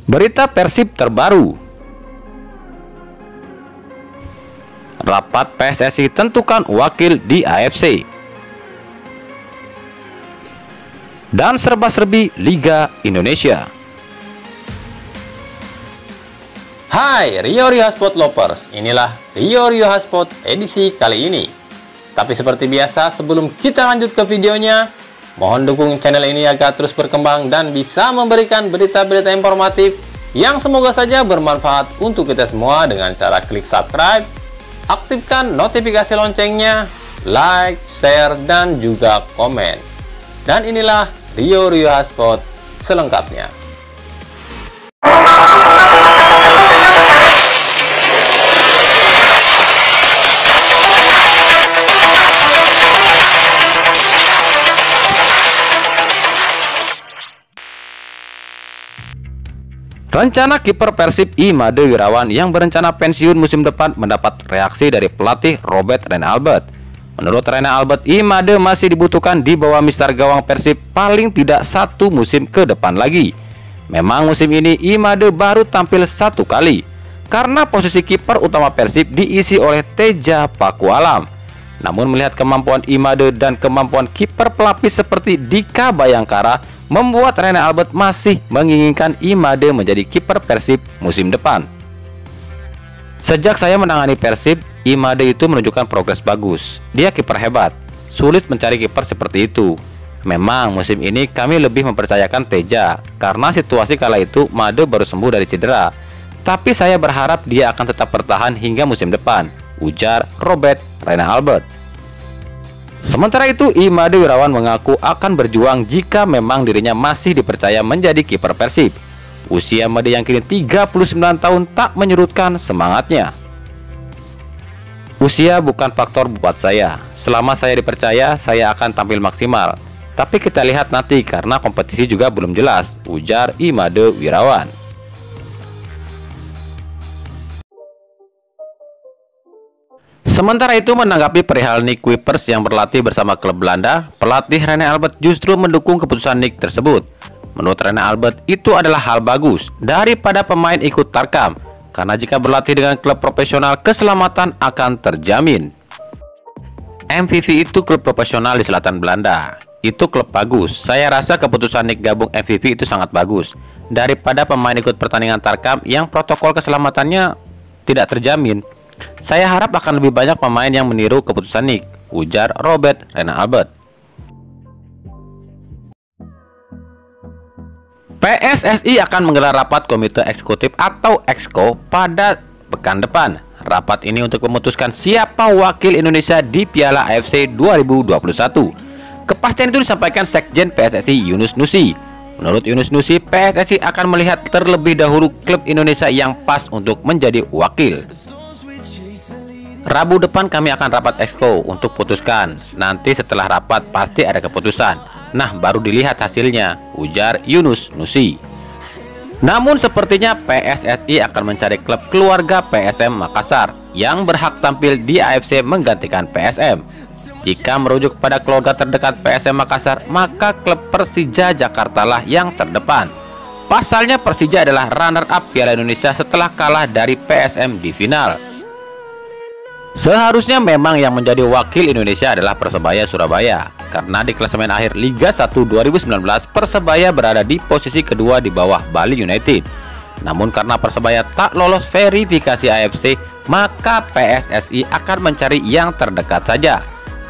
Berita Persib terbaru. Rapat PSSI tentukan wakil di AFC. Dan serba-serbi Liga Indonesia. Hai Rio Hotspot Lovers, inilah Rio Hotspot edisi kali ini. Tapi seperti biasa, sebelum kita lanjut ke videonya, mohon dukung channel ini agar terus berkembang dan bisa memberikan berita-berita informatif yang semoga saja bermanfaat untuk kita semua dengan cara klik subscribe, aktifkan notifikasi loncengnya, like, share, dan juga komen. Dan inilah Rio Hotspot selengkapnya. Rencana kiper Persib Imade Wirawan yang berencana pensiun musim depan mendapat reaksi dari pelatih Robert Rene Albert. Menurut Rene Albert, Imade masih dibutuhkan di bawah mister gawang Persib paling tidak 1 musim ke depan lagi. Memang musim ini Imade baru tampil 1 kali, karena posisi kiper utama Persib diisi oleh Teja Pakualam. Namun melihat kemampuan Imade dan kemampuan kiper pelapis seperti Dika Bayangkara, membuat Rene Albert masih menginginkan Imade menjadi kiper Persib musim depan. Sejak saya menangani Persib, Imade itu menunjukkan progres bagus. Dia kiper hebat, sulit mencari kiper seperti itu. Memang musim ini kami lebih mempercayakan Teja, karena situasi kala itu Made baru sembuh dari cedera. Tapi saya berharap dia akan tetap bertahan hingga musim depan, ujar Robert Rene Albert. Sementara itu, Imade Wirawan mengaku akan berjuang jika memang dirinya masih dipercaya menjadi kiper Persib. Usia Made yang kini 39 tahun tak menyurutkan semangatnya. Usia bukan faktor buat saya. Selama saya dipercaya, saya akan tampil maksimal. Tapi kita lihat nanti karena kompetisi juga belum jelas, ujar Imade Wirawan. Sementara itu, menanggapi perihal Nick Kuipers yang berlatih bersama klub Belanda, pelatih Rene Albert justru mendukung keputusan Nick tersebut. Menurut Rene Albert, itu adalah hal bagus daripada pemain ikut tarkam, karena jika berlatih dengan klub profesional, keselamatan akan terjamin. MVV itu klub profesional di selatan Belanda. Itu klub bagus. Saya rasa keputusan Nick gabung MVV itu sangat bagus daripada pemain ikut pertandingan tarkam yang protokol keselamatannya tidak terjamin. Saya harap akan lebih banyak pemain yang meniru keputusan Nick, ujar Robert Rene Albert. PSSI akan menggelar rapat komite eksekutif atau EXCO pada pekan depan. Rapat ini untuk memutuskan siapa wakil Indonesia di Piala AFC 2021. Kepastian itu disampaikan Sekjen PSSI Yunus Nusi. Menurut Yunus Nusi, PSSI akan melihat terlebih dahulu klub Indonesia yang pas untuk menjadi wakil. Rabu depan kami akan rapat EXCO untuk putuskan. Nanti setelah rapat pasti ada keputusan. Nah, baru dilihat hasilnya, ujar Yunus Nusi. Namun sepertinya PSSI akan mencari klub keluarga PSM Makassar yang berhak tampil di AFC menggantikan PSM. Jika merujuk pada keluarga terdekat PSM Makassar, maka klub Persija Jakarta lah yang terdepan. Pasalnya Persija adalah runner-up Piala Indonesia setelah kalah dari PSM di final. Seharusnya memang yang menjadi wakil Indonesia adalah Persebaya Surabaya, karena di klasemen akhir Liga 1 2019 Persebaya berada di posisi kedua di bawah Bali United. Namun karena Persebaya tak lolos verifikasi AFC, maka PSSI akan mencari yang terdekat saja.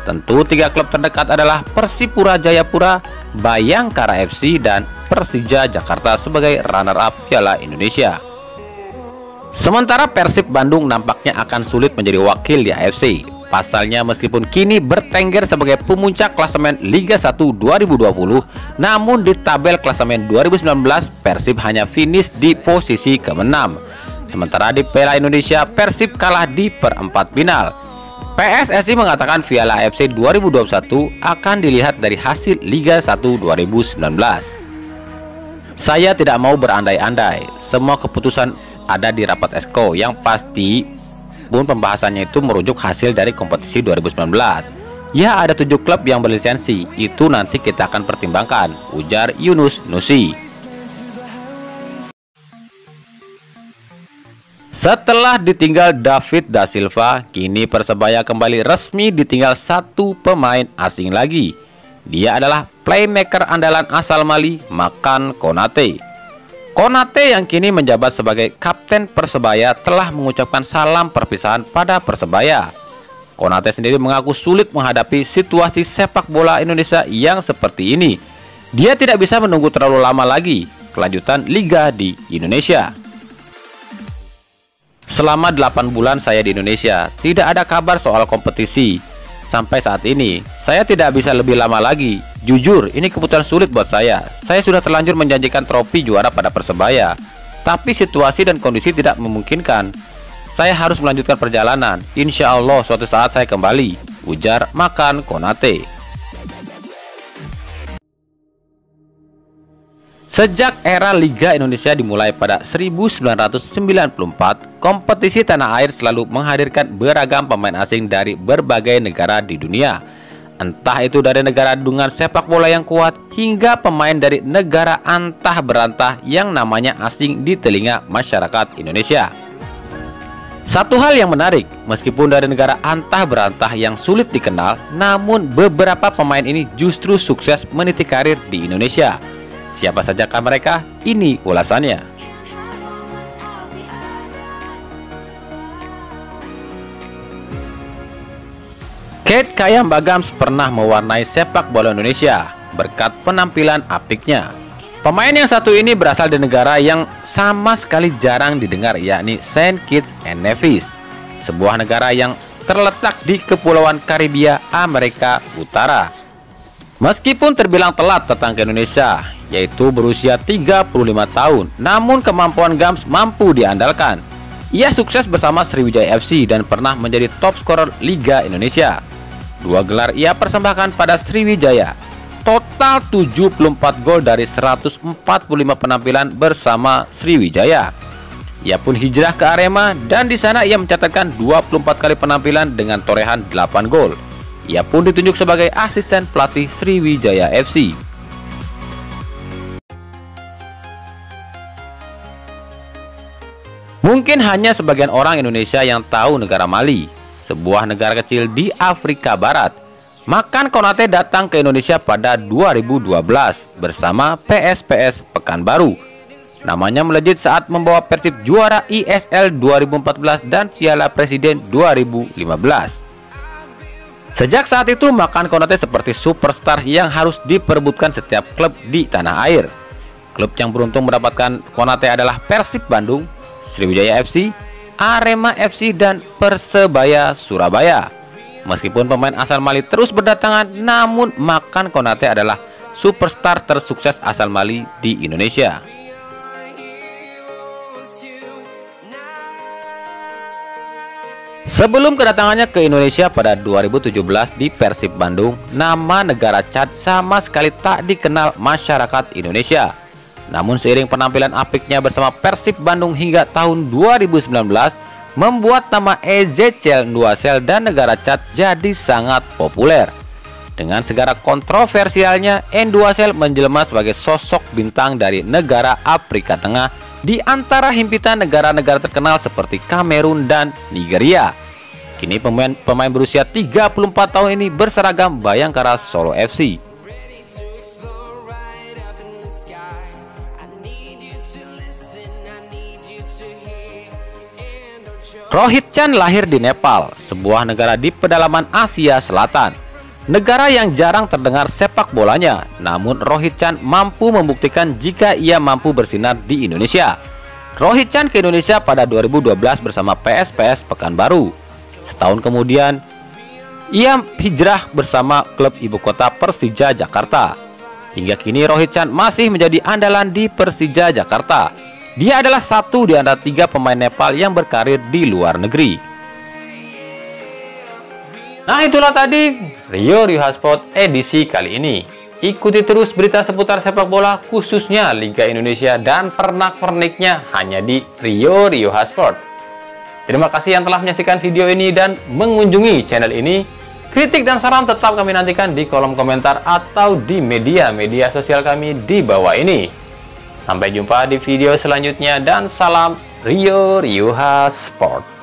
Tentu 3 klub terdekat adalah Persipura Jayapura, Bayangkara FC, dan Persija Jakarta sebagai runner-up Piala Indonesia. Sementara Persib Bandung nampaknya akan sulit menjadi wakil di AFC. Pasalnya meskipun kini bertengger sebagai pemuncak klasemen Liga 1 2020, namun di tabel klasemen 2019 Persib hanya finish di posisi ke-6. Sementara di Piala Indonesia Persib kalah di perempat final. PSSI mengatakan Piala AFC 2021 akan dilihat dari hasil Liga 1 2019. Saya tidak mau berandai-andai. Semua keputusan ada di rapat EXCO, yang pasti pun pembahasannya itu merujuk hasil dari kompetisi 2019. Ya, ada 7 klub yang berlisensi, itu nanti kita akan pertimbangkan, ujar Yunus Nusi. Setelah ditinggal David da Silva, kini Persebaya kembali resmi ditinggal satu pemain asing lagi. Dia adalah playmaker andalan asal Mali, Makan Konate. Konate yang kini menjabat sebagai kapten Persebaya telah mengucapkan salam perpisahan pada Persebaya. Konate sendiri mengaku sulit menghadapi situasi sepak bola Indonesia yang seperti ini. Dia tidak bisa menunggu terlalu lama lagi kelanjutan liga di Indonesia. Selama 8 bulan saya di Indonesia, tidak ada kabar soal kompetisi. Sampai saat ini, saya tidak bisa lebih lama lagi. Jujur, ini keputusan sulit buat saya. Saya sudah terlanjur menjanjikan trofi juara pada Persebaya, tapi situasi dan kondisi tidak memungkinkan. Saya harus melanjutkan perjalanan. Insya Allah suatu saat saya kembali, ujar Makan Konate. Sejak era Liga Indonesia dimulai pada 1994, kompetisi tanah air selalu menghadirkan beragam pemain asing dari berbagai negara di dunia. Entah itu dari negara dengan sepak bola yang kuat, hingga pemain dari negara antah berantah yang namanya asing di telinga masyarakat Indonesia. Satu hal yang menarik, meskipun dari negara antah berantah yang sulit dikenal, namun beberapa pemain ini justru sukses meniti karir di Indonesia. Siapa sajakah mereka? Ini ulasannya. Kate Kayam Bagams pernah mewarnai sepak bola Indonesia berkat penampilan apiknya. Pemain yang satu ini berasal dari negara yang sama sekali jarang didengar, yakni Saint Kitts and Nevis, sebuah negara yang terletak di Kepulauan Karibia, Amerika Utara. Meskipun terbilang telat datang ke Indonesia, yaitu berusia 35 tahun, namun kemampuan Gams mampu diandalkan. Ia sukses bersama Sriwijaya FC dan pernah menjadi top scorer Liga Indonesia. 2 gelar ia persembahkan pada Sriwijaya. Total 74 gol dari 145 penampilan bersama Sriwijaya. Ia pun hijrah ke Arema dan di sana ia mencatatkan 24 kali penampilan dengan torehan 8 gol. Ia pun ditunjuk sebagai asisten pelatih Sriwijaya FC. Mungkin hanya sebagian orang Indonesia yang tahu negara Mali, sebuah negara kecil di Afrika Barat. Makan Konate datang ke Indonesia pada 2012 bersama PSPS Pekanbaru. Namanya melejit saat membawa Persib juara ISL 2014 dan Piala Presiden 2015. Sejak saat itu, Makan Konate seperti superstar yang harus diperebutkan setiap klub di tanah air. Klub yang beruntung mendapatkan Konate adalah Persib Bandung, Sriwijaya FC, Arema FC, dan Persebaya Surabaya. Meskipun pemain asal Mali terus berdatangan, namun Makan Konate adalah superstar tersukses asal Mali di Indonesia. Sebelum kedatangannya ke Indonesia pada 2017 di Persib Bandung, nama negara Chad sama sekali tak dikenal masyarakat Indonesia. Namun seiring penampilan apiknya bersama Persib Bandung hingga tahun 2019, membuat nama Ezechiel Nduasel dan negara Chad jadi sangat populer. Dengan segala kontroversialnya, Nduasel menjelma sebagai sosok bintang dari negara Afrika Tengah di antara himpitan negara-negara terkenal seperti Kamerun dan Nigeria. Kini pemain berusia 34 tahun ini berseragam Bayangkara Solo FC. Rohit Chan lahir di Nepal, sebuah negara di pedalaman Asia Selatan. Negara yang jarang terdengar sepak bolanya, namun Rohit Chan mampu membuktikan jika ia mampu bersinar di Indonesia. Rohit Chan ke Indonesia pada 2012 bersama PSPS Pekanbaru. Setahun kemudian, ia hijrah bersama klub ibu kota Persija Jakarta. Hingga kini Rohit Chan masih menjadi andalan di Persija Jakarta. Dia adalah satu di antara 3 pemain Nepal yang berkarir di luar negeri. Nah, itulah tadi Rio Sport edisi kali ini. Ikuti terus berita seputar sepak bola, khususnya Liga Indonesia dan pernak-perniknya hanya di Rio Sport. Terima kasih yang telah menyaksikan video ini dan mengunjungi channel ini. Kritik dan saran tetap kami nantikan di kolom komentar atau di media sosial kami di bawah ini. Sampai jumpa di video selanjutnya dan salam Rio Rioja Sport.